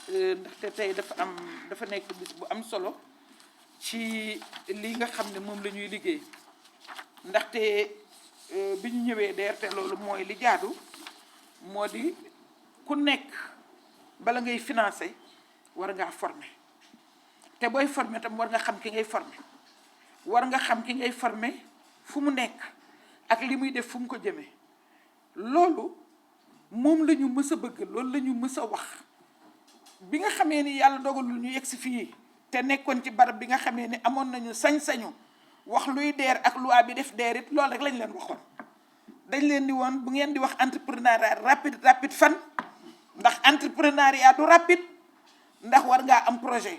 ndaxte tey dafa nekk bis bu am solo ci li nga xam ne moom la ñuy liggéey ndaxte bi ñu ñëwee DER te loolu mooy li jaadu moo di ku nekk bala ngay financer war ngaa former te booy former tam war nga xam ki ngay former war nga xam ki ngay former fu mu nekk ak li muy def fu mu ko jëmee loolu moom la ñu mës a bëgg loolu la ñu mës a wax bi nga xamee ni yàlla dogalul ñu yegg si fii te nekkoon ci barab bi nga xamee ni amoon nañu sañ-sañu wax luy DER ak loi bi def DER it loolu rek lañ leen waxoon dañ leen di woon bu ngeen di wax entrepreneuriat rapide fan ndax entrepreneuriat du rapide ndax war ngaa am projet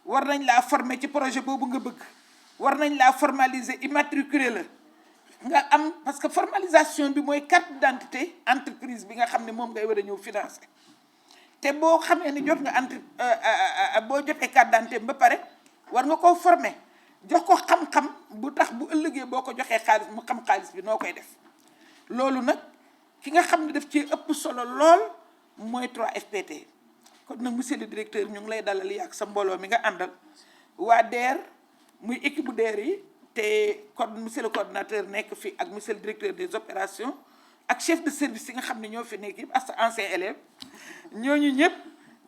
war nañ laa former ci projet boobu nga bëgg war nañ laa formaliser immatriculer la nga am parce que formalisation bi mooy carte d'identité entreprise bi nga xam ne moom ngay war a ñëw financer te boo xamee ni jot nga boo jotee carte d'identité ba pare war nga koo former jox ko xam-xam bu tax bu ëllëgee boo ko joxee xaalis mu xam xaalis bi noo koy def loolu nag ki nga xam ne daf ci ëpp solo lool mooy 3FPT kon nag monsieur le directeur ñu ngi lay dalal yi ak sa mbooloo mi nga àndal waa DER muy équipe bu DER yi te monsieur le coordonnateur nekk fi ak monsieur le directeur des opérations ak chef de service yi nga xam ne ñoo fi nekk yëpp ak ancien élève ñooñu ñëpp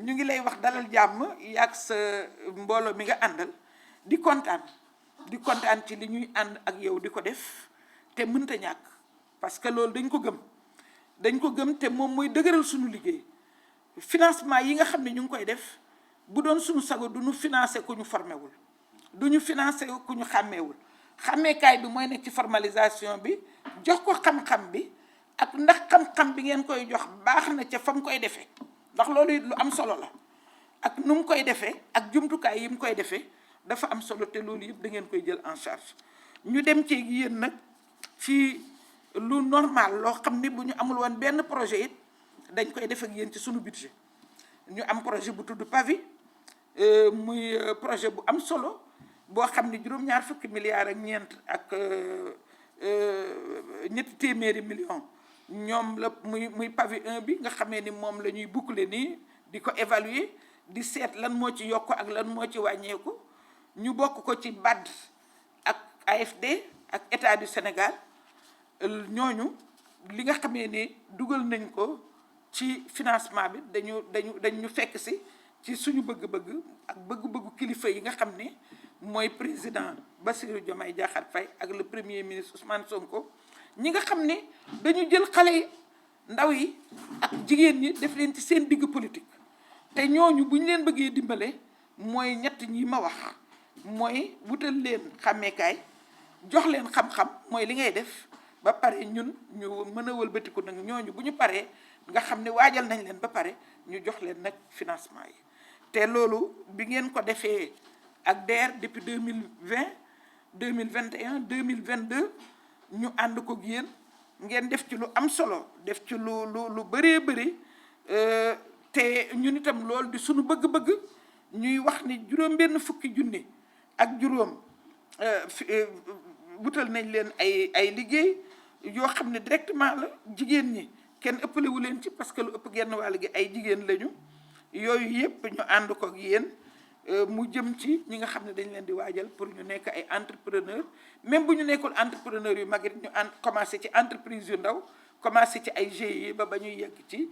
ñu ngi lay wax dalal jàmm yaag sa mbooloo mi nga àndal di kontaan ci li ñuy ànd ak yow di ko def te mënta ñàkk parce que loolu dañ ko gëm te moom mooy dëgëral suñu liggéey financement yi nga xam ne ñu ngi koy def bu doon suñu sago du ñu financer ku ñu formé wul du ñu financer ku ñu xàmmeewul xàmmeekaay bi mooy nekk ci formalisation bi jox ko xam-xam bi ak ndax xam-xam bi ngeen koy jox baax na ca fa mu koy defee ndax loolu it lu am solo la ak nu mu koy defee ak jumtukaay yi mu koy defee dafa am solo te loolu yëpp da ngeen koy jël en charge ñu dem ci yéen nag ci lu normal loo xam ni bu ñu amul woon benn projet it dañ koy def ak yéen ci suñu budget ñu am projet bu tudd PAVI muy projet bu am solo boo xam ni juróom-ñaar fukki milliards ak ñeent ak ñetti téeméeri millions ñoom la muy PAVI 1 bi nga xamee ni moom la ñuy boucler nii di ko évaluer di seet lan moo ci yokk ak lan moo ci wàññeeku ñu bokk ko ci BAD ak AFD ak état du Sénégal ñooñu li nga xamee ni dugal nañ ko ci financement bi dañu fekk si ci suñu bëgg-bëgg ak bëgg-bëggu kilifa yi nga xam ne mooy président Bassirou Diomaye Diakhar Faye ak le premier ministre Ousmane Sonko ñi nga xam ne dañu jël xale yi ndaw yi ak jigéen ñi def leen ci seen digg politique te ñooñu bu ñu leen bëggee dimbale mooy ñett ñi ma wax mooy wutal leen xàmmeekaay jox leen xam-xam mooy li ngay def ba pare ñun ñu mën a wëlbatiku nag ñooñu bu ñu paree nga xam ne waajal nañ leen ba pare ñu jox leen nag financement yi te loolu bi ngeen ko defee ak DER depuis 2020 2021 2022 ñu ànd ko yéen ngeen def ci lu am solo def ci lu bëree bëri te ñun itam loolu di suñu bëgg-bëgg ñuy wax ni juróom-benn fukki junni ak juróom wutal nañ leen ay liggéey yoo xam ne directement la jigéen ñi kenn ëppalewu leen ci parce que lu ëpp genn wàll gi ay jigéen lañu yooyu yëpp ñu ànd ko ak yéen mu jëm ci ñi nga xam ne dañ leen di waajal pour ñu nekk ay entrepreneur même bu ñu nekkul entrepreneur yu mag it ñu commencé ci entreprise yu ndaw commencé ci ay GIE ba ñuy yegg ci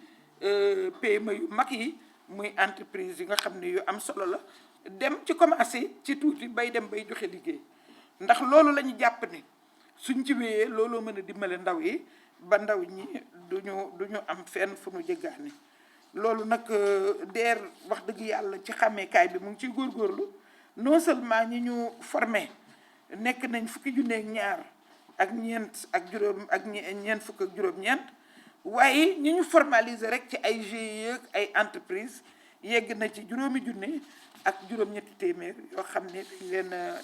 PME yu mag yi muy entreprise yi nga xam ne yu am solo la dem ci commencé ci tuuti bay dem bay joxe liggéey ndax loolu la ñu jàpp ne suñ ci wéyee looloo mën a dimbale ndaw yi ba ndaw ñi duñu am fenn fu nu jéggaani loolu nag DER wax dëgg yàlla ci xàmmeekaay bi mu ngi ciy góorgóorlu non seulement ñi ñu formé nekk nañ fukki junne ak ñaar ak ñeent ak juróom ak ñeent fukk ak juróom-ñeent waaye ñi ñu formaliser rek ci ay GIE ak ay entreprise yegg na ci juróomi junne ak juróom-ñetti téeméer yoo xam ne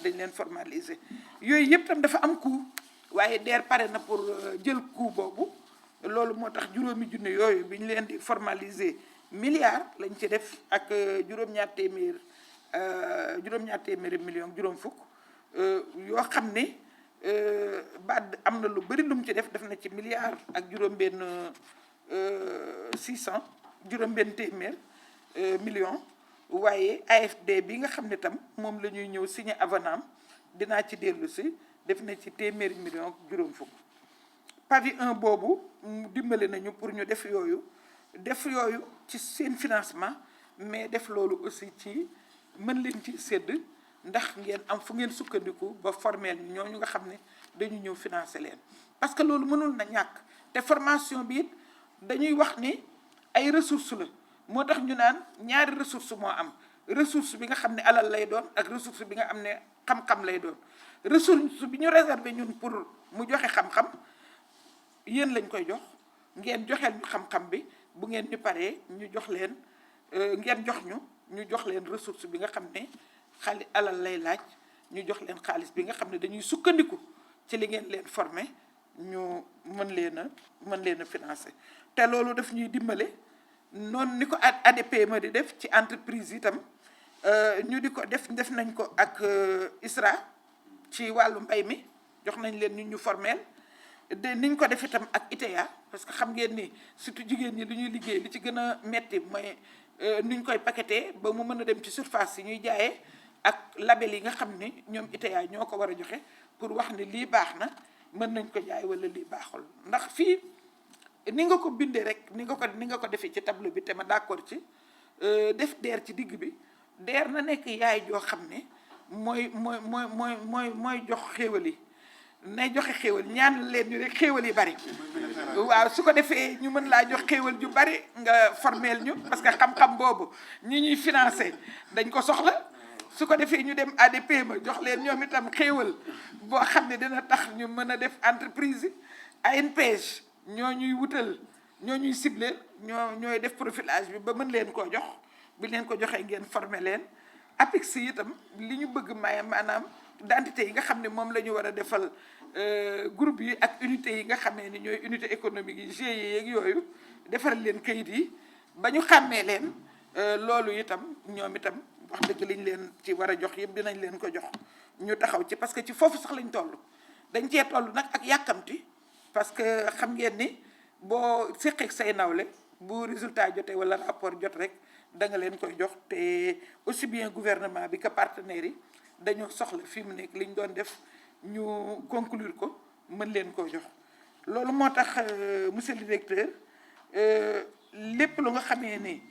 dañ leen formaliser yooyu yëpp tam dafa am coût waaye DER pare na pour jël coût boobu loolu moo tax juróomi junne yooyu bi ñu leen di formaliser milliards lañ ci def ak juróom-ñaar téeméeri million juróom fukk yoo xam ne BAD am na lu bëri lu mu ci def na ci milliards ak juróom-benn 600 juróom-benn téeméer millions waaye AFD bi nga xam ne tam moom la ñuy ñëw signé avenant dinaa ci dellu si def na ci téeméeri millions juróom fukk pavillon 1 boobu dimbali nañu pour ñu def yooyu ci seen financement mais def loolu aussi ci mën leen ci sédd ndax ngeen am fu ngeen sukkandiku ba formel ñooñu nga xam ne dañu ñëw financer leen parce que loolu mënul na ñàkk te formation bi it dañuy wax ni ay ressources la moo tax ñu naan ñaari ressource moo am ressource bi nga xam ne alal lay doon ak ressource bi nga am ne xam-xam lay doon ressource bi ñu réservé ñun pour mu joxe xam-xam yéen lañ koy jox ngeen joxeel ñu xam-xam bi bu ngeen ñu paree ñu jox leen ngeen jox ñu jox leen ressource bi nga xam ne alal lay laaj ñu jox leen xaalis bi nga xam ne dañuy sukkandiku ci li ngeen leen formé ñu mën leen a financer te loolu daf ñuy dimbale noonu ni ko ADPME di def ci entreprise itam ñu di ko def nañ ko ak ISRA ci wàllu mbay mi jox nañ leen ñu formel niñ ko def itam ak ITEA parce que xam ngeen ni surtout jigéen ñi li ñuy liggéey li ci gën a metti mooy nuñ koy paqueté ba mu mën a dem ci surface yi ñuy jaayee ak label yi nga xam ni ñoom ITEA ñoo ko war a joxe pour wax ni lii baax na mën nañ ko jaay wala lii baaxul ndax fii ni nga ko bindee rek ni nga ko defee ci tableau bi te ma d'accord ci def DER ci digg bi DER na nekk yaay joo xam ne mooy jox xéewal yi nay joxe xéewal ñaan leen ñu rek xéewal yi bari waaw su ko defee ñu mën laa jox xéewal ju bari nga formel ñu parce que xam-xam boobu ñuy financé dañ ko soxla su ko defee ñu dem ADPME jox leen ñoom itam xéewal boo xam ne dina tax ñu mën a def entreprise yi ANPEJ ñoo ñuy wutal ñoo ñuy ciblé ñooy def profilage bi ba mën leen koo jox bi leen ko joxee ngeen formé leen APIX yi itam li ñu bëgg maanaam d'entité yi nga xam ne moom la ñu war a defal groupe yi ak unité yi nga xamee ni ñooy unité économique yi GIE yeeg yooyu defaral leen kayit yi ba ñu xàmmee leen loolu itam ñoom itam wax dëgg liñ leen ci war a jox yëpp dinañ leen ko jox ñu taxaw ci parce que ci foofu sax lañ toll dañ cee toll nag ak yàkkamti parce que xam ngeen ni boo séqeeg say nawle bu résultat jotee wala rapport jot rek da nga leen koy jox te aussi bien gouvernement bi que partenaires yi dañoo soxla fi mu nekk li ñu doon def ñu conclure ko mën leen koo jox loolu moo tax monsieur le directeur lépp lu nga xamee ni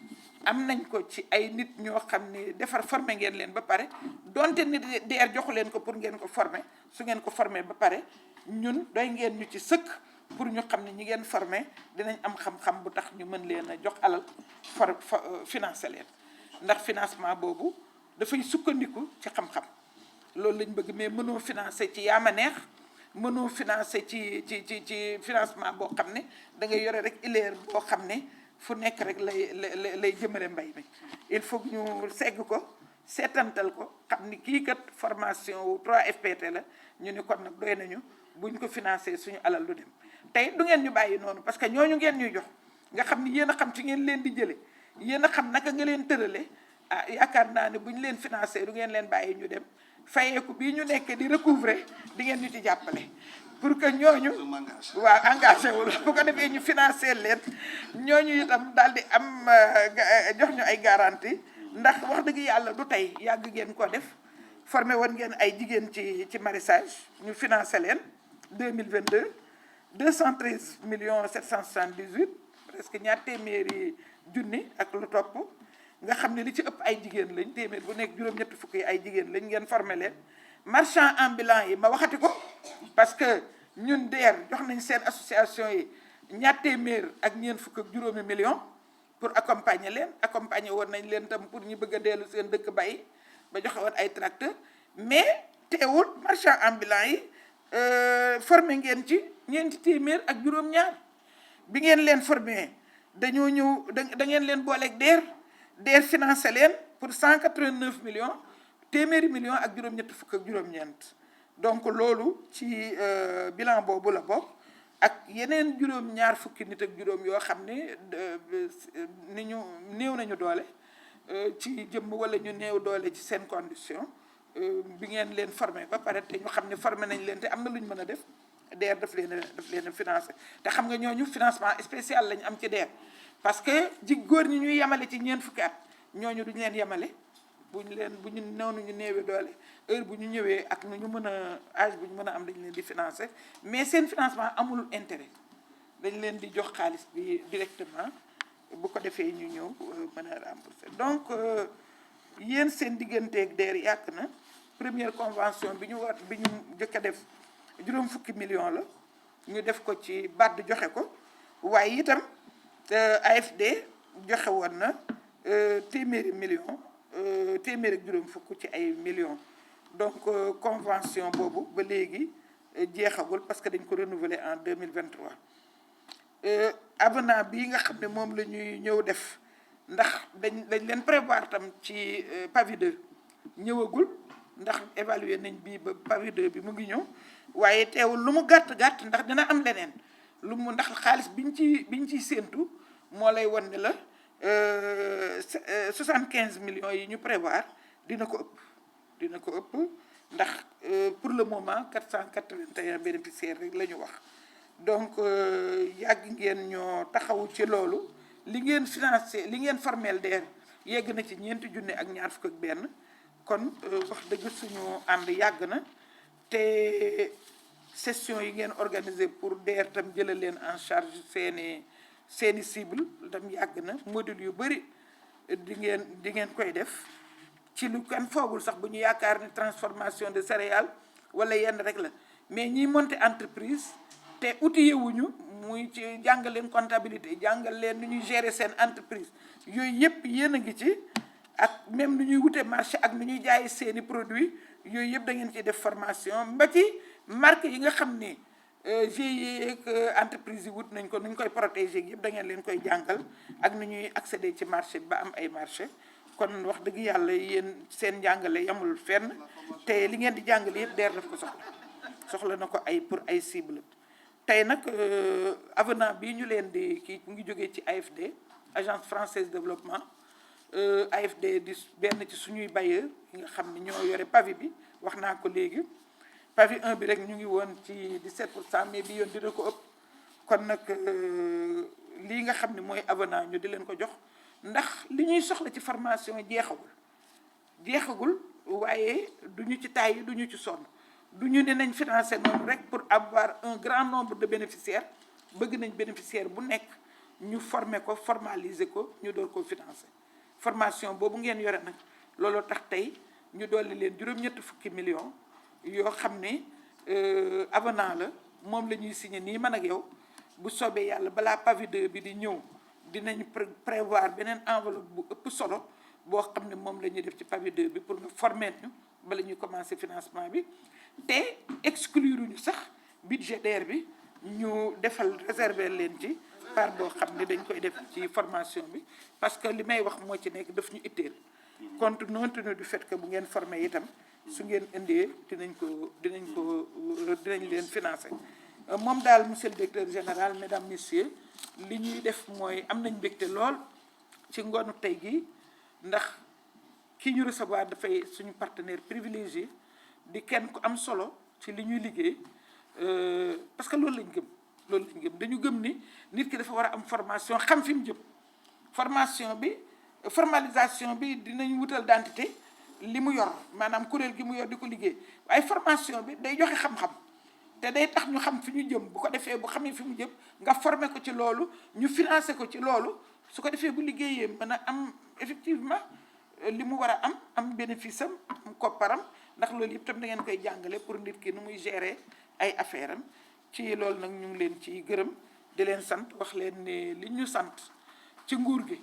am nañ ko ci ay nit ñoo xam ne formé ngeen leen ba pare donte ni DER joxu leen ko pour ngeen ko formé su ngeen ko formé ba pare ñun doy ngeen ñu ci sëkk pour ñu xam ne ñi ngeen formé dinañ am xam-xam bu tax ñu mën leen a jox alal financé leen ndax financement boobu dafay sukkandiku ci xam-xam loolu lañ bëgg mais mënoo financé ci yaama neex mënoo financé ci financement boo xam ne da ngay yore rek ileer boo xam ne fu nekk rek lay jëmale mbay mi il faut que ñu segg ko seetantal ko xam ni kii kat formation wu 3FPT la ñu ni kon nag doy nañu buñ ko financé suñu alal du dem tey du ngeen ñu bàyyi noonu parce que ñooñu ngeen ñuy jox nga xam ni yéen a xam ci ngeen leen di jële yéen a xam naka nga leen tërale yaakaar naa ne bu ñu leen financé du ngeen leen bàyyi ñu dem fayeeku bii ñu nekk di recouvrer di ngeen ñu ci jàppale pour que ñooñu engagé wul bu ko defee ñu financé leen ñooñu itam daal di am jox ñu ay garantie ndax wax dëgg yàlla du tey yàgg ngeen ko def formé woon ngeen ay jigéen ci maraîchage ñu financé leen 2022 213 millions 778 presque ñaar téeméeri junni ak lu topp nga xam ne li ci ëpp ay jigéen lañ téeméer bu nekk juróom-ñetti fukk yi ay jigéen lañ ngeen formé leen marchand ambulant yi ma waxati ko parce que ñun DER jox nañ seen association yi ñaar téeméer ak ñeent fukk ak juróomi millions pour accompagner leen accompagner woon nañ leen tam pour ñu bëgg a dellu seen dëkk bay ba joxe woon ay tracteurs mais teewul marchand ambulant yi formé ngeen ci ñeenti téeméer ak juróom-ñaar bi ngeen leen formé dañoo ñëw da ngeen leen booleeg DER financé leen pour 189 millions téeméeri millions ak juróom-ñetti fukk ak juróom-ñeent donc loolu ci bilan boobu la bokk ak yeneen juróom-ñaar fukki nit ak juróom yoo xam ne ni ñu néew nañu doole ci jëmm wala ñu néew doole ci seen condition bi ngeen leen formé ba pare te ñu xam ne formé nañ leen te am na lu ñu mën a def DER daf leen a financé te xam nga ñooñu financement spécial lañ am ci DER parce que góor ñi ñuy yemale ci ñeent fukki at ñooñu duñ leen yemale bu ñu noonu ñu néewee doole heure bu ñu ñëwee ak nu ñu mën a âge bu ñu mën a am dañ leen di financer mais seen financement amul intérêt dañ leen di jox xaalis bi directement bu ko defee ñu ñëw mën a rembourser donc yéen seen digganteeg DER yàgg na première convention bi ñu jëkk a def juróom fukki millions la ñu def ko ci BAD joxe ko waaye itam AFD joxe woon na téeméeri millions téeméeri ak juróom fukk ci ay millions donc convention boobu ba léegi jeexagul parce que dañ ko renouveler en 2023 avenant bii nga xam ne moom la ñuy ñëw def ndax dañ leen prévoir tam ci PAVI 2 ñëwagul ndax évaluer nañ bii ba PAVI 2 bi mu ngi ñëw waaye teewul lu mu gàtt ndax dina am leneen lu mu ndax xaalis biñ ciy séentu moo lay wan ne la 75 millions yi ñu prévoir dina ko ëpp ndax pour le moment 481 bénéficiaires rek la ñu wax donc yàgg ngeen ñoo taxawu ci loolu li ngeen financé li ngeen formel DER yegg na ci 4 junni ak ñaar fukk ak benn kon wax dëgg suñu ànd yàgg na te session yi ngeen organisé pour DER tam jëlal leen en charge seeni cible tam yàgg na module yu bëri di ngeen koy def ci lu kan foogul sax bu ñu yaakaar ni transformation de céréales wala yenn rek la mais ñiy monter entreprise te outillé wuñu muy ci jàngal leen comptabilité jàngal leen nu ñuy gérer seen entreprise yooyu yëpp yéen a ngi ci ak même nu ñuy wute marché ak nu ñuy jaay seeni produits yooyu yëpp da ngeen ciy def formation ba ci marque yi nga xam ni GIE ak entreprise yi wut nañ ko nu ñu koy protéger yëpp da ngeen leen koy jàngal ak nu ñuy accéder ci marché ba am ay marché kon wax dëgg yàlla yéen seen njàngale yamul fenn te li ngeen di jàngale yëpp DER daf ko soxla na ko ay pour ay cible tey nag avenant bii ñu leen di kii mu ngi jógee ci AFD agence française de développement AFD di benn ci suñuy bailleur yi nga xam ne ñoo yore PAVI bi wax naa ko léegi PAVI 1 bi rek ñu ngi woon ci 17% mais bi yoon dina ko ëpp kon nag lii nga xam ne mooy avenant ñu di leen ko jox ndax li ñuy soxla ci formation jeexagul waaye duñu ci tàyyi duñu ci sonn duñu ne nañ financer noonu rek pour avoir un grand nombre de bénéficiaires bëgg nañ bénéficiaire bu nekk ñu former ko formaliser ko ñu door ko financer formation boobu ngeen yore nag looloo tax tey ñu dolli leen juróom-ñetti fukki millions yoo xam ne avenant la moom la ñuy signé nii man ak yow bu soobee yàlla balaa PAVI 2 bi di ñëw dinañ prévoir beneen enveloppe bu ëpp solo boo xam ne moom la ñuy def ci PAVI 2 bi pour nga former ñu bala ñuy commencer financement bi te exclure ñu sax budget DER bi ñu defal réserver leen ci part boo xam ne dañ koy def ci formation bi parce que li may wax moo ci nekk daf ñu itteel compte tenu du fait que bu ngeen formé itam su ngeen indee dinañ leen financer moom daal monsieur le directeur général mesdames messieurs li ñuy def mooy am nañ mbégte lool ci ngoonu tey gi ndax ki ñu recevoir dafay suñu partenaire privilégié di kenn ku am solo ci li ñuy liggéey parce que loolu lañ gëm dañu gëm ni nit ki dafa war a am formation xam fi mu jëm formalisation bi dinañ wutal d'identité li mu yor maanaam kuréel gi mu yor di ko liggéey waaye formation bi day joxe xam-xam te day tax ñu xam fi ñu jëm bu ko defee bu xamee fi mu jëm nga former ko ci loolu ñu financer ko ci loolu su ko defee bu liggéeyee mën a am effectivement li mu war a am bénéfice am kopparam ndax loolu yëpp tam da ngeen koy jàngale pour nit ki nu muy gérer ay affaire am ci loolu nag ñu ngi leen ci gërëm di leen sant wax leen ne li ñu sant ci nguur gi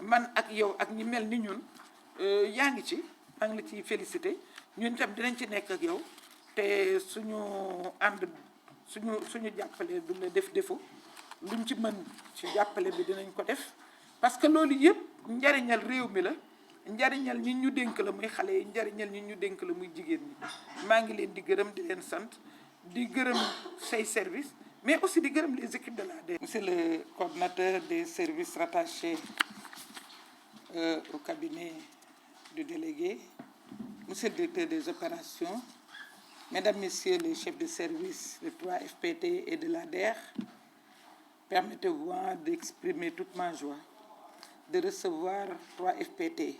man ak yow ak ñi mel ni ñun yaa ngi ci maa ngi la ciy félicité ñun tam dinañ ci nekk ak yow te suñu ànd suñu jàppale du la def defu luñ ci mën ci jàppale bi dinañ ko def parce que loolu yëpp njariñal réew mi la njariñal ñi ñu dénk la muy xale yi njariñal ñi ñu dénk la muy jigéen ñi maa ngi leen di gërëm di leen sant di gërëm say service mais aussi di gërëm les équipes de la DER. Monsieur le coordonnateur des services rattachés au cabinet du délégué, monsieur le directeur des opérations, mesdames, messieurs les chefs de service de 3FPT et de la DER, permettez-moi d'exprimer toute ma joie de recevoir 3 FPT,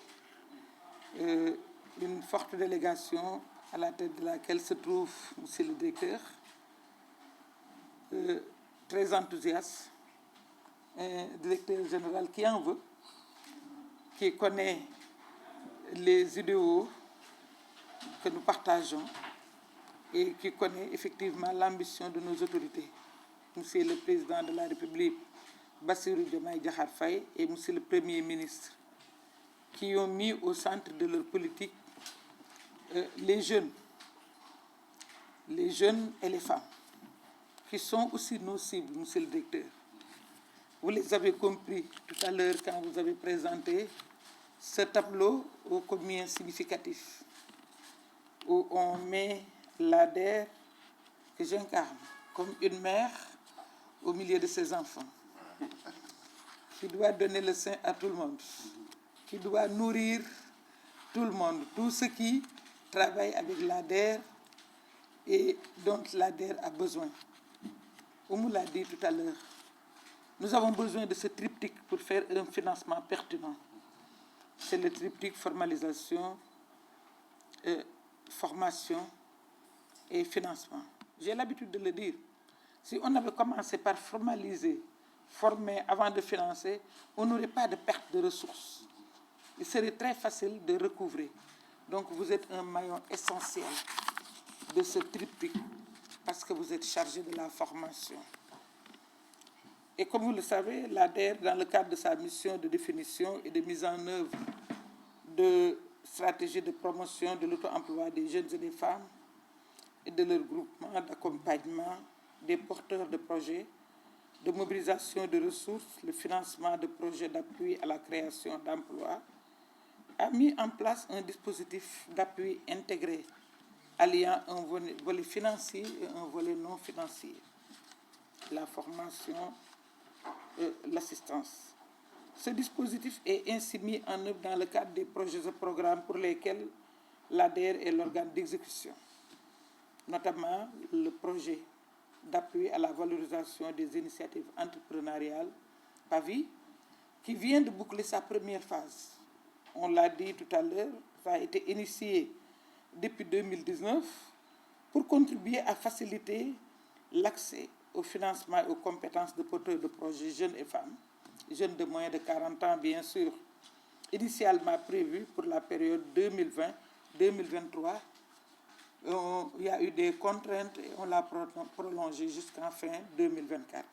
une forte délégation à la tête de laquelle se trouve Monsieur le directeur, très enthousiaste, un directeur général qui en veut, qui connaît les idéaux que nous partageons et qui connaît effectivement l'ambition de nos autorités. Monsieur le Président de la République, Bassirou Diomaye Diakhar Faye, et Monsieur le Premier ministre, qui ont mis au centre de leur politique les jeunes et les femmes, qui sont aussi nos cibles, Monsieur le directeur. Vous les avez compris tout à l'heure quand vous avez présenté ce tableau ô combien significatif, où on met l'ADER que j'incarne comme une mère au milieu de ses enfants, qui doit donner le sein à tout le monde, qui doit nourrir tout le monde, tous ceux qui travaillent avec l'ADER et dont l'ADER a besoin. Oumou l'a dit tout à l'heure, nous avons besoin de ce triptyque pour faire un financement pertinent. C'est le triptyque formalisation, formation et financement. J'ai l'habitude de le dire. Si on avait commencé par formaliser, former avant de financer, on n'aurait pas de perte de ressources. Il serait très facile de recouvrer. Donc vous êtes un maillon essentiel de ce triptyque parce que vous êtes chargé de la formation. Et comme vous le savez, l'ADER, dans le cadre de sa mission de définition et de mise en œuvre de stratégies de promotion de l'auto-emploi des jeunes et des femmes et de leur groupement d'accompagnement des porteurs de projets, de mobilisation de ressources, le financement de projets d'appui à la création d'emplois, a mis en place un dispositif d'appui intégré alliant un volet financier et un volet non financier, la formation et l'assistance. Ce dispositif est ainsi mis en œuvre dans le cadre des projets et programmes pour lesquels l'ADER est l'organe d'exécution, notamment le projet d'appui à la valorisation des initiatives entrepreneuriales, PAVI, qui vient de boucler sa première phase. On l'a dit tout à l'heure, ça a été initié depuis 2019 pour contribuer à faciliter l'accès au financement et aux compétences de porteurs de projets jeunes et femmes, jeunes de moins de 40 ans bien sûr, initialement prévu pour la période 2020-2023. Il y a eu des contraintes et on l'a prolongé jusqu'en fin 2024.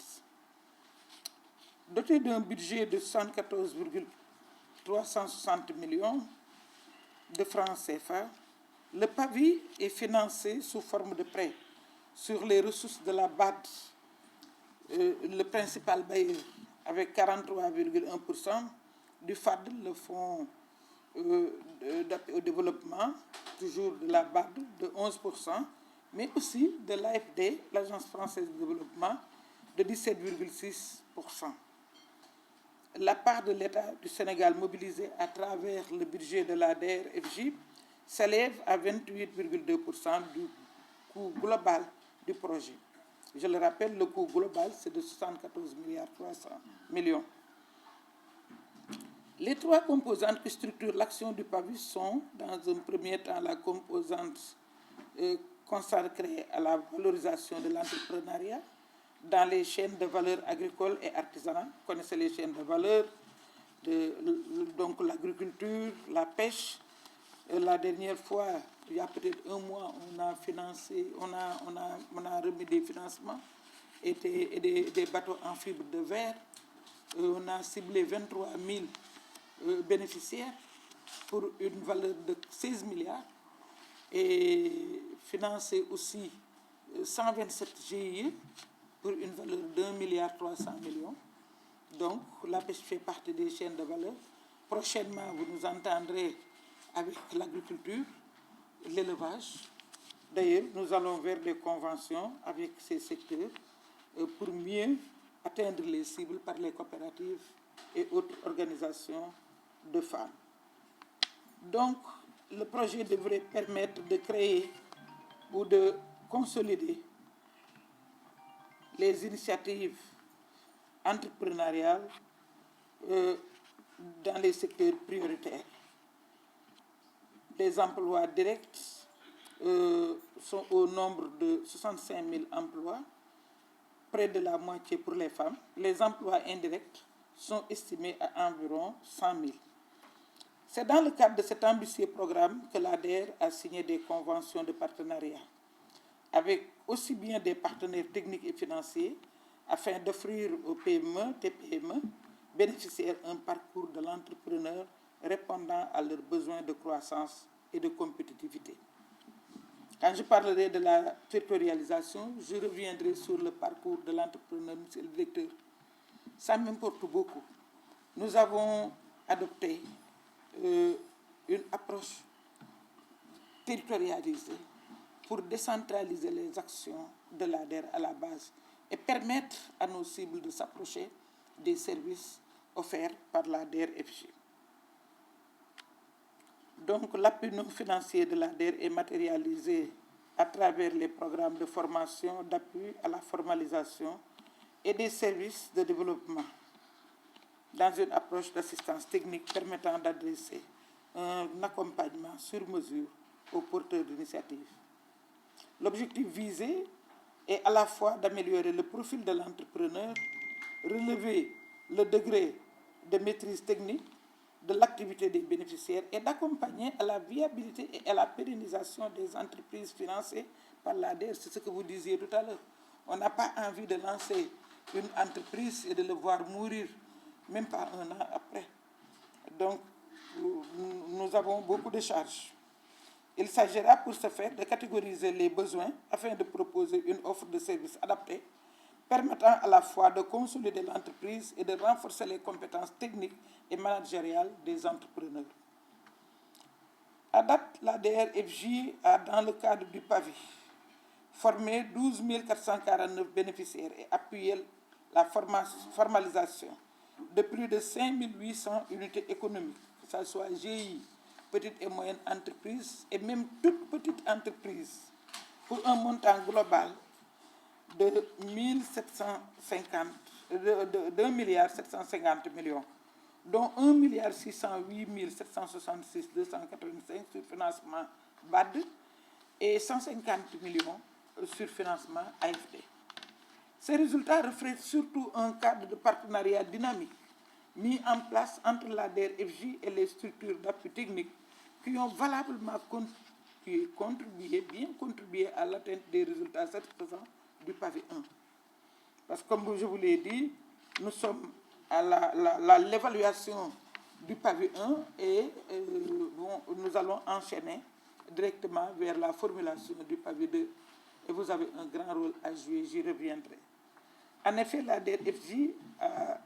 Doté d'un budget de 74,360 millions de francs CFA, le PAVI est financé sous forme de prêt sur les ressources de la BAD, le principal bailleur, avec 43,1%, du FAD, le Fonds d'appui au développement, toujours de la BAD, de 11%, mais aussi de l'AFD, l'Agence française de développement, de 17,6%. La part de l'État du Sénégal mobilisée à travers le budget de l'ADER-FJ s'élève à 28,2% du coût global du projet. Je le rappelle, le coût global, c'est de 74,3 milliards. Les 3 composantes qui structurent l'action du PAVI sont, dans un premier temps, la composante consacrée à la valorisation de l'entrepreneuriat dans les chaînes de valeur agricoles et artisanales. Vous connaissez les chaînes de valeur, donc l'agriculture, la pêche. La dernière fois, il y a peut-être un mois, on a financé, on a remis des financements et des bateaux en fibre de verre. On a ciblé 23 000 bénéficiaires pour une valeur de 16 milliards et financé aussi 127 GIE pour une valeur d'1,3 milliard. Donc, la pêche fait partie des chaînes de valeur. Prochainement, vous nous entendrez avec l'agriculture, l'élevage. D'ailleurs, nous allons vers des conventions avec ces secteurs pour mieux atteindre les cibles par les coopératives et autres organisations de femmes. Donc, le projet devrait permettre de créer ou de consolider les initiatives entrepreneuriales dans les secteurs prioritaires. Les emplois directs sont au nombre de 65 000 emplois, près de la moitié pour les femmes. Les emplois indirects sont estimés à environ 100 000. C'est dans le cadre de cet ambitieux programme que l'ADER a signé des conventions de partenariat avec aussi bien des partenaires techniques et financiers afin d'offrir aux PME, TPME, bénéficiaires un parcours de l'entrepreneur répondant à leurs besoins de croissance et de compétitivité. Quand je parlerai de la territorialisation, je reviendrai sur le parcours de l'entrepreneur, monsieur le directeur. Ça m'importe beaucoup. Nous avons adopté une approche territorialisée pour décentraliser les actions de l'ADER à la base et permettre à nos cibles de s'approcher des services offerts par l'ADER-FJ. Donc, l'appui non financier de l'ADER est matérialisé à travers les programmes de formation, d'appui à la formalisation et des services de développement dans une approche d'assistance technique permettant d'adresser un accompagnement sur mesure aux porteurs d'initiatives. L'objectif visé est à la fois d'améliorer le profil de l'entrepreneur, relever le degré de maîtrise technique de l'activité des bénéficiaires et d'accompagner à la viabilité et à la pérennisation des entreprises financées par l'ADER. C'est ce que vous disiez tout à l'heure. On n'a pas envie de lancer une entreprise et de le voir mourir, même pas un an après. Donc, nous avons beaucoup de charges. Il s'agira pour ce faire de catégoriser les besoins afin de proposer une offre de services adaptée, permettant à la fois de consolider l'entreprise et de renforcer les compétences techniques et managériales des entrepreneurs. À date, l'ADER-FJ a, dans le cadre du PAVI, formé 12 449 bénéficiaires et appuyé la formalisation de plus de 5 800 unités économiques, que ce soit GI, petites et moyennes entreprises et même toutes petites entreprises, pour un montant global de 2 milliards 750 millions, dont 1 608 766 285 sur financement BAD et 150 millions sur financement AFD. Ces résultats reflètent surtout un cadre de partenariat dynamique mis en place entre l'ADER-FJ et les structures d'appui technique qui ont valablement bien contribué à l'atteinte des résultats satisfaisants du PAVI 1. Parce que, comme je vous l'ai dit, nous sommes à l'évaluation du PAVI 1 et nous allons enchaîner directement vers la formulation du PAVI 2. Et vous avez un grand rôle à jouer, j'y reviendrai. En effet, l'ADER-FJ a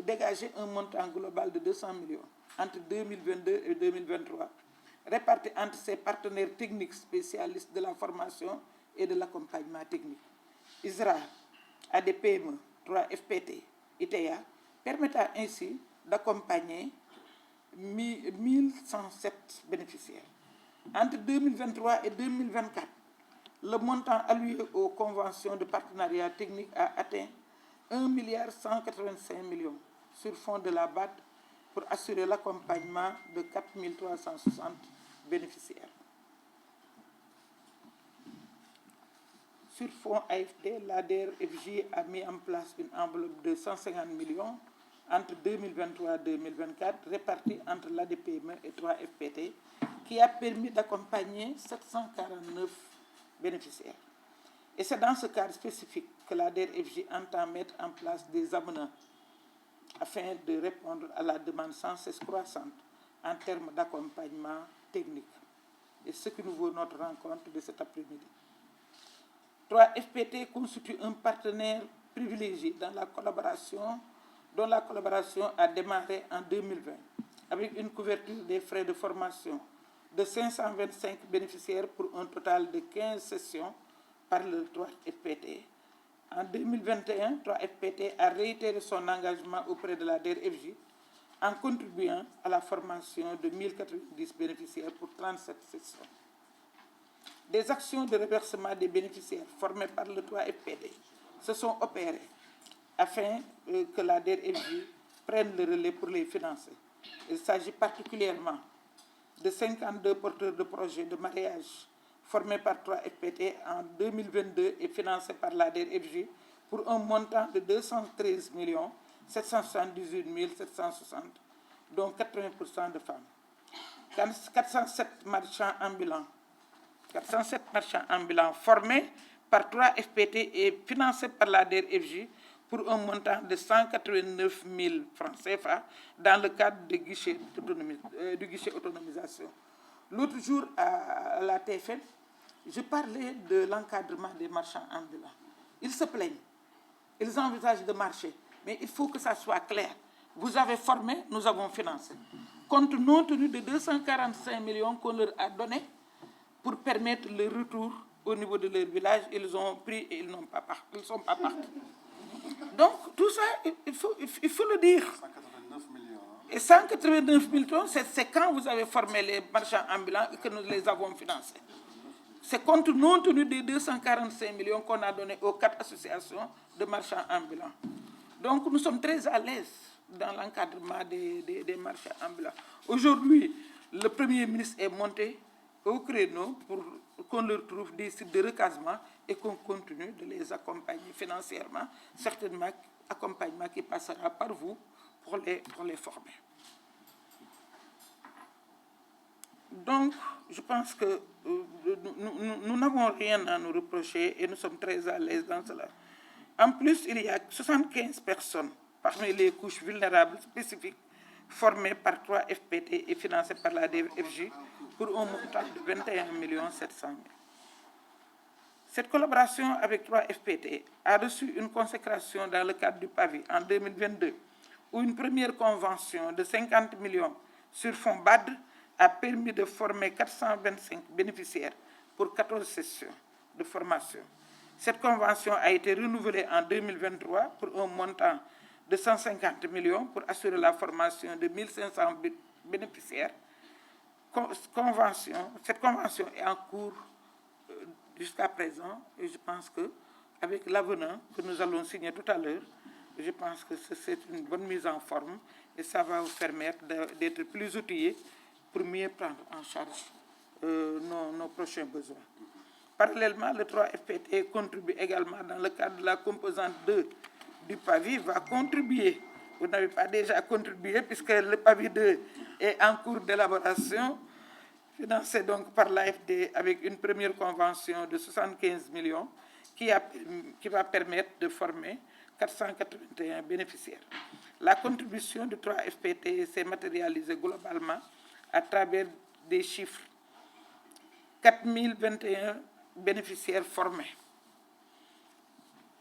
dégagé un montant global de 200 millions entre 2022 et 2023, répartis entre ses partenaires techniques spécialistes de la formation et de l'accompagnement technique. ISRA, ADPME, 3FPT, ITEA, permettant ainsi d'accompagner 1107 bénéficiaires. Entre 2023 et 2024, le montant alloué aux conventions de partenariat technique a atteint 1 185 millions sur fond de la BAD pour assurer l'accompagnement de 4 360 bénéficiaires. Sur fonds AFD, l'ADER-FJ a mis en place une enveloppe de 150 millions entre 2023 et 2024, répartie entre l'ADPME et 3FPT, qui a permis d'accompagner 749 bénéficiaires. Et c'est dans ce cadre spécifique que l'ADER-FJ entend mettre en place des avenants afin de répondre à la demande sans cesse croissante en termes d'accompagnement technique. Et ce qui nous vaut notre rencontre de cet après-midi. 3FPT constitue un partenaire privilégié dont la collaboration a démarré en 2020 avec une couverture des frais de formation de 525 bénéficiaires pour un total de 15 sessions par le 3FPT. En 2021, 3FPT a réitéré son engagement auprès de la DER-FJ en contribuant à la formation de 1090 bénéficiaires pour 37 sessions. Des actions de reversement des bénéficiaires formés par le 3FPT se sont opérées afin que la DER-FJ prenne le relais pour les financer. Il s'agit particulièrement de 52 porteurs de projets de mariage formés par 3FPT en 2022 et financés par l'ADER-FJ pour un montant de 213 778 760, dont 80% de femmes. 407 marchands ambulants formés par 3FPT et financés par l'ADER-FJ pour un montant de 189 000 francs CFA dans le cadre du guichet autonomisation. L'autre jour, à la TFM, je parlais de l'encadrement des marchands ambulants. Ils se plaignent, ils envisagent de marcher, mais il faut que ça soit clair. Vous avez formé, nous avons financé. Compte tenu de 245 millions qu'on leur a donnés pour permettre le retour au niveau de leur village, ils ont pris et ils ne sont pas partis. Donc, tout ça, il faut le dire. 189 millions. Et 189 millions, c'est quand vous avez formé les marchands ambulants que nous les avons financés. C'est compte tenu des 245 millions qu'on a donnés aux 4 associations de marchands ambulants. Donc, nous sommes très à l'aise dans l'encadrement des marchands ambulants. Aujourd'hui, le Premier ministre est monté au créneau pour qu'on leur trouve des sites de recasement et qu'on continue de les accompagner financièrement, certainement accompagnement qui passera par vous pour les former. Donc, je pense que nous n'avons rien à nous reprocher et nous sommes très à l'aise dans cela. En plus, il y a 75 personnes parmi les couches vulnérables spécifiques formées par 3FPT et financées par la DFJ pour un montant de 21 700 000. Cette collaboration avec 3FPT a reçu une consécration dans le cadre du PAVI en 2022, où une première convention de 50 millions sur fonds BAD a permis de former 425 bénéficiaires pour 14 sessions de formation. Cette convention a été renouvelée en 2023 pour un montant de 150 millions pour assurer la formation de 1500 bénéficiaires. Cette convention est en cours jusqu'à présent et je pense qu'avec l'avenant que nous allons signer tout à l'heure, je pense que c'est une bonne mise en forme et ça va vous permettre d'être plus outillés pour mieux prendre en charge nos prochains besoins. Parallèlement, le 3FPT contribue également dans le cadre de la composante 2 du PAVI, va contribuer. Vous n'avez pas déjà contribué puisque le PAVI 2 est en cours d'élaboration, financé donc par l'AFD avec une première convention de 75 millions qui va permettre de former 481 bénéficiaires. La contribution du 3FPT s'est matérialisée globalement à travers des chiffres. 4021 bénéficiaires formés,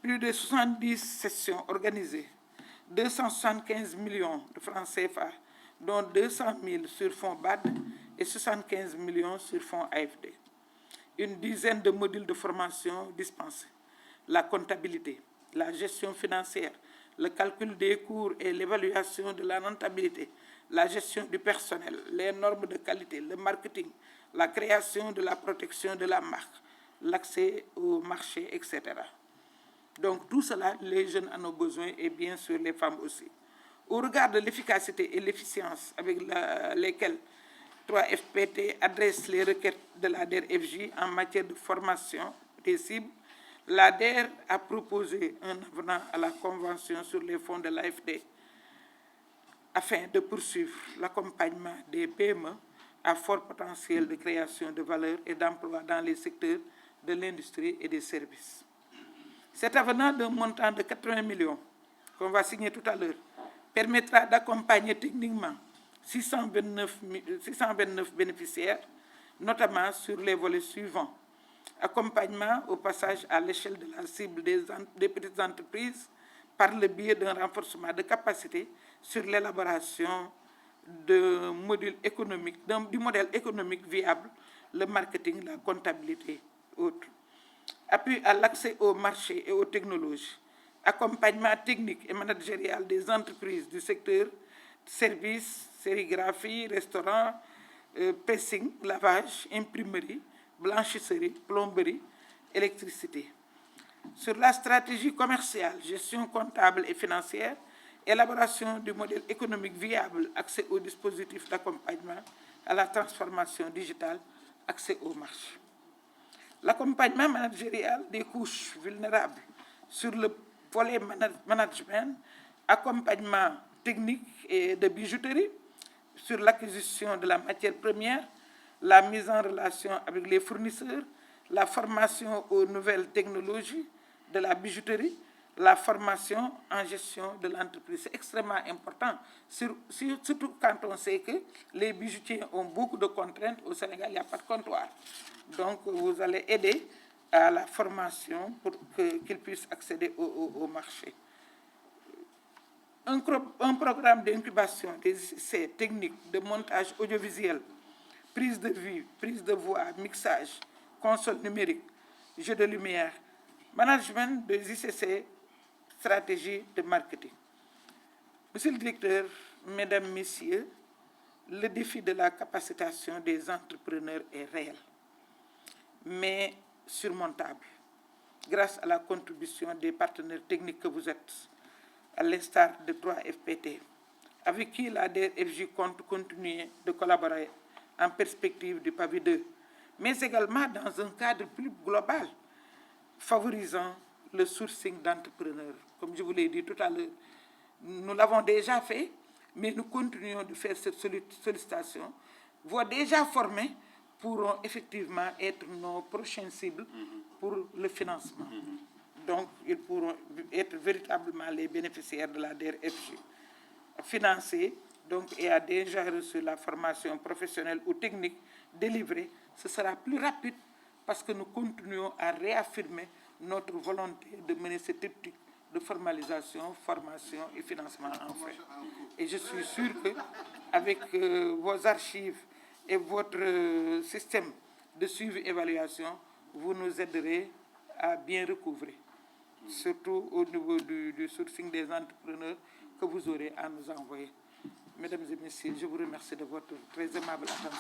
plus de 70 sessions organisées, 275 millions de francs CFA, dont 200 000 sur fonds BAD et 75 millions sur fonds AFD. Une dizaine de modules de formation dispensés. La comptabilité, la gestion financière, le calcul des coûts et l'évaluation de la rentabilité, la gestion du personnel, les normes de qualité, le marketing, la création de la protection de la marque, l'accès au marché, etc. Donc tout cela, les jeunes en ont besoin et bien sûr les femmes aussi. Au regard de l'efficacité et l'efficience avec lesquelles 3FPT adresse les requêtes de l'ADER-FJ en matière de formation des cibles, l'ADER a proposé un avenant à la Convention sur les fonds de l'AFD afin de poursuivre l'accompagnement des PME à fort potentiel de création de valeur et d'emploi dans les secteurs de l'industrie et des services. Cet avenant d'un montant de 80 millions qu'on va signer tout à l'heure permettra d'accompagner techniquement 629 bénéficiaires, notamment sur les volets suivants. Accompagnement au passage à l'échelle de la cible des petites entreprises par le biais d'un renforcement de capacité sur l'élaboration du modèle économique viable, le marketing, la comptabilité, autres. Appui à l'accès au marché et aux technologies, accompagnement technique et managérial des entreprises du secteur services, sérigraphie, restaurant, pressing, lavage, imprimerie, blanchisserie, plomberie, électricité. Sur la stratégie commerciale, gestion comptable et financière, élaboration du modèle économique viable, accès aux dispositifs d'accompagnement à la transformation digitale, accès au marché. L'accompagnement managérial des couches vulnérables sur le volet management, accompagnement technique et de bijouterie, sur l'acquisition de la matière première, la mise en relation avec les fournisseurs, la formation aux nouvelles technologies de la bijouterie, la formation en gestion de l'entreprise. C'est extrêmement important, surtout quand on sait que les bijoutiers ont beaucoup de contraintes. Au Sénégal, il n'y a pas de comptoir. Donc, vous allez aider à la formation pour qu'ils puissent accéder au marché. Un programme d'incubation des essais techniques de montage audiovisuel, prise de vue, prise de voix, mixage, console numérique, jeu de lumière, management des ICC, stratégie de marketing. Monsieur le directeur, mesdames, messieurs, le défi de la capacitation des entrepreneurs est réel, mais surmontable, grâce à la contribution des partenaires techniques que vous êtes, à l'instar de 3FPT, avec qui la DRFJ compte continuer de collaborer en perspective du PAVI 2, mais également dans un cadre plus global, favorisant le sourcing d'entrepreneurs. Comme je vous l'ai dit tout à l'heure, nous l'avons déjà fait, mais nous continuons de faire cette sollicitation. Vos déjà formés pourront effectivement être nos prochaines cibles pour le financement. Donc, ils pourront être véritablement les bénéficiaires de la DRFJ. Financé, donc, et a déjà reçu la formation professionnelle ou technique délivrée, ce sera plus rapide parce que nous continuons à réaffirmer notre volonté de mener cette triptyque de formalisation, formation et financement en fait. Et je suis sûr qu'avec vos archives et votre système de suivi-évaluation, vous nous aiderez à bien recouvrer, surtout au niveau du sourcing des entrepreneurs que vous aurez à nous envoyer. Mesdames et messieurs, je vous remercie de votre très aimable attention.